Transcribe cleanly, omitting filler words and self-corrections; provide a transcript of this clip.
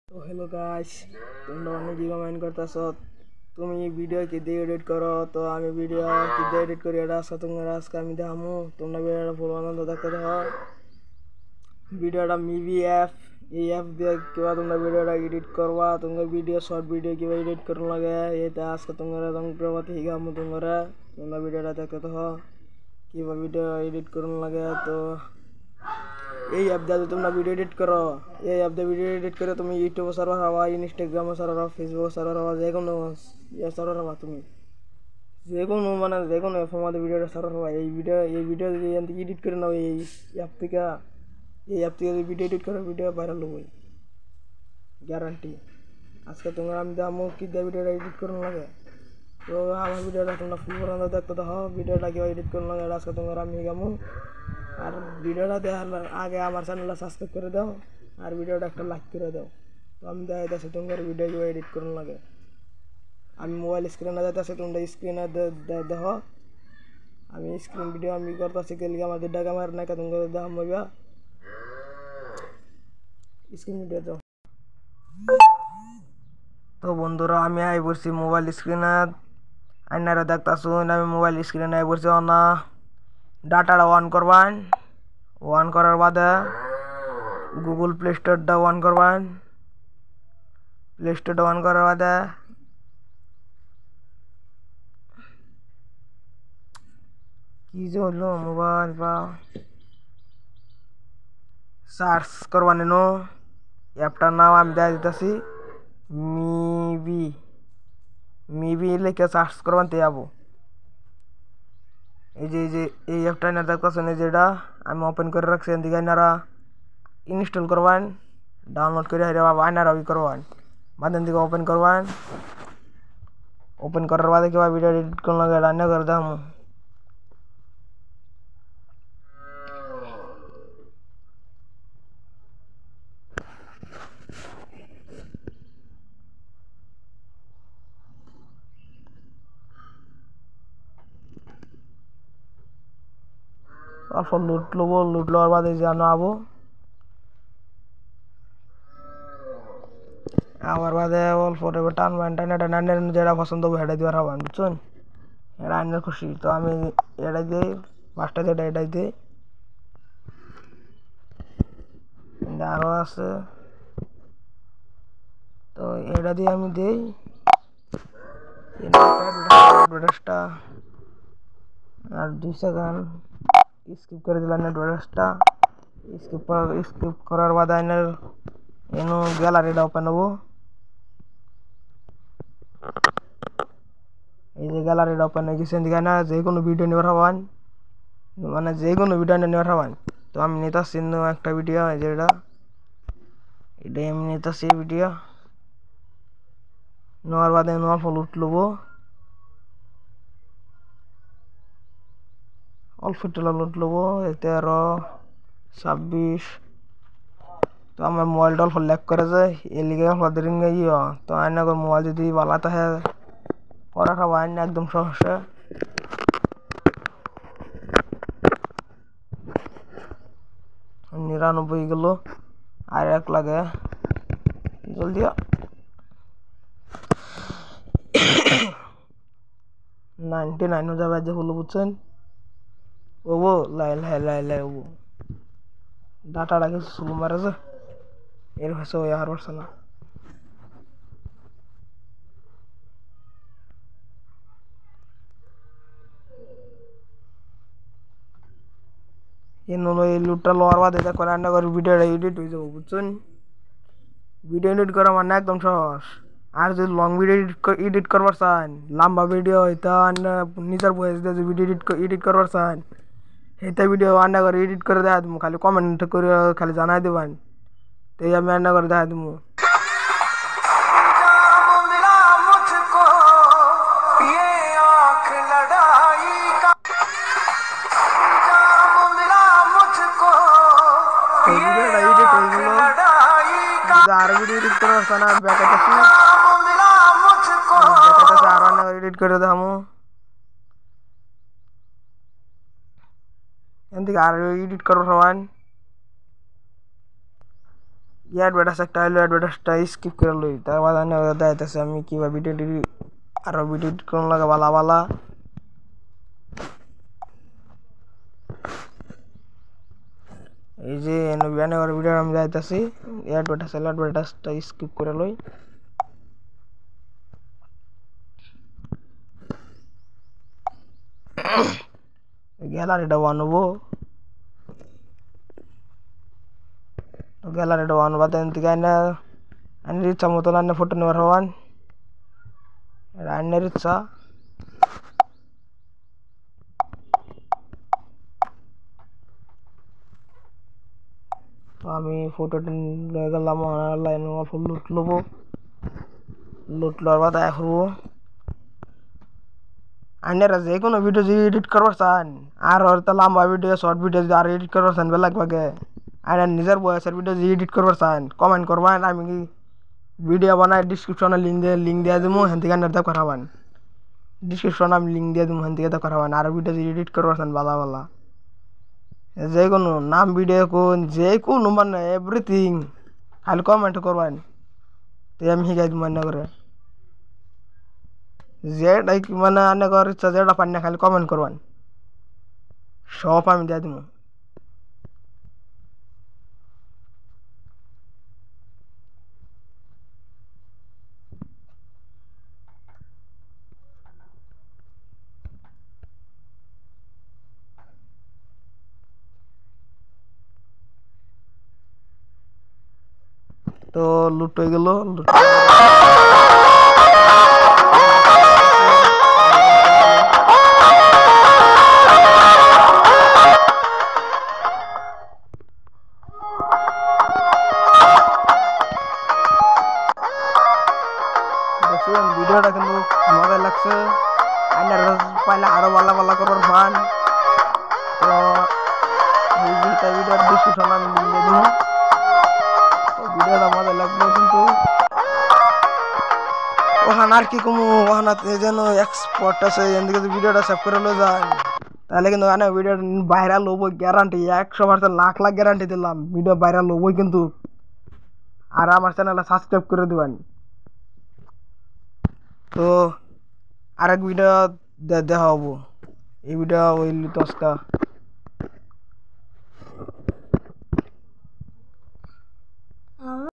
तो hello guys, তোমরা অনেক কমেন্ট করতেছো তুমি ভিডিও কি দিয়ে এডিট করো। তো আমি ভিডিও কি দিয়ে এডিট করি এটা আজকে আমি দেখামু। তোমরা ভিডিওটা ফুল আনন্দ দেখতে থাকো। ভিডিওটা মিভি অ্যাপ, এই অ্যাপ দিয়ে কিভাবে তোমরা ভিডিওটা এডিট করবা, তোমরা ভিডিও শর্ট ভিডিও কিভাবে এডিট করতে লাগে এটা আজকে তোমরা শিখামু। তোমরা ভিডিওটা দেখতে থাকো কিভাবে ভিডিও এডিট করতে লাগে। তো এই অ্যাপ দিয়ে তোমরা ভিডিও এডিট করো, এই অ্যাপ দিয়ে ভিডিও এডিট করে তুমি ইউটিউব সার্ভার হওয়া, ইনস্টাগ্রাম সার্ভার হওয়া, ফেসবুক সার্ভার হওয়া, যে কোনো সার্ভার হওয়া, তুমি যে কোনো যে কোনো অ্যাপের মধ্যে ভিডিওটা সার্ভার হওয়া। এই ভিডিও যদি এখান থেকে এডিট করে নাও, এই অ্যাপ থেকে যদি ভিডিও এডিট করো ভিডিও ভাইরাল হবই, গ্যারান্টি। আজকে তোমরা আমি দেখামো কি দিয়ে ভিডিওটা এডিট করুন লাগে। তো আমার ভিডিওটা তোমরা ফুল পর্যন্ত দেখতে দেখো, ভিডিওটা কীভাবে এডিট করুন লাগে আজকে তোমরা আমি দেখামো। আর ভিডিওটা দেখার আগে আমার চ্যানেলটা সাবস্ক্রাইব করে দাও আর ভিডিওটা একটা লাইক করে দাও। তো আমি দেখাইতেছি তোমার ভিডিও কীভাবে এডিট করুন লাগে। আমি মোবাইল স্ক্রিনে যাইতেছি, তোমরা স্ক্রিনে দেখো। আমি স্ক্রিন ভিডিও আমি করতেছি গেলে আমার দুটা ক্যামেরা নাকি তোমাকে দেখা মইবা স্ক্রিন ভিডিও দাও। তো বন্ধুরা আমি আই পড়ছি মোবাইল স্ক্রিনে, আইনারা দেখতেছুন আমি মোবাইল স্ক্রিনে আই পড়ছি। না ডাটাটা অন করবেন, অন করার বাদে গুগল প্লে স্টোরটা অন করবেন। প্লে স্টোরটা অন করার বাদে কি যে হলো মোবাইল বা সার্চ করবেন। এনো অ্যাপটার নাম আমি দেওয়া দিতেছি, মিবি। মিবি লিখে সার্চ করবেন তে যাবো। এই যে এই অ্যাপটা না দেখতেছেন, এই যেটা আমি ওপেন করে রাখছি, এদিকে আপনারা ইনস্টল করবেন, ডাউনলোড করে আপনারা ই করবেন, বাদেন দিকে ওপেন করবেন। ওপেন করার বাদে কিভাবে ভিডিও এডিট করতে লাগে রান্না করে দেখামু। অল্প লুট লবো, লুট লওয়ার বাদে জানো আবো, আবার বাদে অল্প টানবেন, টানে যেটা পছন্দ হবে হেঁটে দেওয়ার হবেন, বুঝছেন। এটা আইনের খুশি। তো আমি এটাই দিই, পাঁচটা যেটা এটাই দিই, আরও আছে। তো এটা দিয়ে আমি দিই অ্যাডভার্টাইজটা, আর 2 সেকেন্ড স্কিপ করে দিলাম অ্যাডভার্টাইজটা। স্কিপ করার বাদে আইনের এনো গ্যালারিটা ওপেন হবো। এই যে গ্যালারিটা ওপেন হয়ে গেছে, এদিকে না যে কোনো ভিডিও নেওয়ার হবেন, মানে যে কোনো ভিডিও নেওয়ার হবেন। তো আমি নিতেছি একটা ভিডিও, এই যে এটাই আমি নিতেছি ভিডিও। নেওয়ার বাদে অল্প লুট লবো, অল্প টেলা লুট লবো, 13, 26। তো আমার মোবাইলটা অল্প ল্যাক করে যায়, এর লিগে অল্প দেরি ইয়ে। তো আইনা মোবাইল যদি ভালো থাকে করা খাবো আইন একদম সহসে। 99 গেল, আর এক লাগে জলদি। 99 যাবে যে হলো, বুঝছেন। ওবো লাই লাই লাই লাই ওবো ডাটাটা কিছু শুরু মারেছে, এর ভাষা ওই আর পারছে না। এই লুটটা লওয়ার বাদে দেখো রান্না করে ভিডিওটা এডিট হয়ে যাবো, বুঝছেন। ভিডিও এডিট করা মানে একদম সহজ। আর যদি লং ভিডিও এডিট করবার চান, লম্বা ভিডিও হইতা নিজের বয়স দিয়ে ভিডিও এডিট করবার চান, সেইটা ভিডিও রান্না করে এডিট করে দেখা দেবো। খালি কমেন্ট করে খালি জানাই দেবেন, তো আমি রান্না করে দেখা দেবো। ভিডিওটা এডিট হয়ে গেল, আরো ভিডিও এডিট করার চান আমি ব্যাকাইতেছি, আর রান্না করে এডিট করে দেখামো। এখান থেকে আরো এডিট করবো সবাই, অ্যাডভার্টাইজ একটা হলো অ্যাডভার্টাইজটা স্কিপ করে লই তারপর আমি দেখাইতেছি আমি কিভাবে ভিডিও আরো ভিডিও কোন লাগা বালা বালা এই যে নবিয়ানে ওর ভিডিও আমি দেখাইতেছি অ্যাডভার্টাইজটা স্কিপ করে লই গ্যালারিটা বানাবো গ্যালারিটা বানাবো তেন থেকে আইনের ইচ্ছা মতন আইনে ফটো নেওয়ার হওয়ান আইনের ইচ্ছা তো আমি ফটোটা লয়ে গেলাম অনলাইন অল্প লুট লবো লুট লওয়ার বাদ আয় করবো আইনেরা যে কোনো ভিডিও যদি এডিট করবার চান আর হয়তো লম্বা ভিডিও শর্ট ভিডিও যদি আর এডিট করবার চান বেলাগ ভাগে আইনার নিজের বয়সের ভিডিও যদি এডিট করবার চান কমেন্ট করবেন আমি ভিডিও বানাই ডিসক্রিপশনে লিঙ্ক দিয়ে দেবো হেন থেকে আইনার দেখ করাবেন ডিসক্রিপশনে আমি লিঙ্ক দিয়ে দেবো হেন থেকে দেখ করাবেন আর ভিডিও যদি এডিট করবার চান বালা বালা যে কোনো নাম ভিডিও কোন যে কোনো মানে এভরিথিং খালি কমেন্ট করবেন তো আমি শিখাই দিব মনে করে যেটাই মানে আনে করার ইচ্ছা যেটা পান না খালি কমেন্ট করবেন সব আমি দিয়ে দিব তো লুট হয়ে গেল ভিডিওটা কিন্তু মজা লাগছে পাইলে আরো ভালো ভালো করবার ফান তো এই ভিডিওর ডিসক্রিপশন আমি লিঙ্ক দিয়ে দিব তো ভিডিওটা মজা লাগলো কিন্তু ওখানে আর কি কমু ওখানে যেন এক্সপোর্ট আছে এদিকে যদি ভিডিওটা সেভ করে লো যান তাহলে কিন্তু ভিডিও ভাইরাল হবো গ্যারান্টি 100% লাখ লাখ গ্যারান্টি দিলাম ভিডিও ভাইরাল হবোই কিন্তু আর আমার চ্যানেলটা সাবস্ক্রাইব করে দিবেন তো আরেক ভিডিও দেখা হবো এই ভিডিও ওই 10টা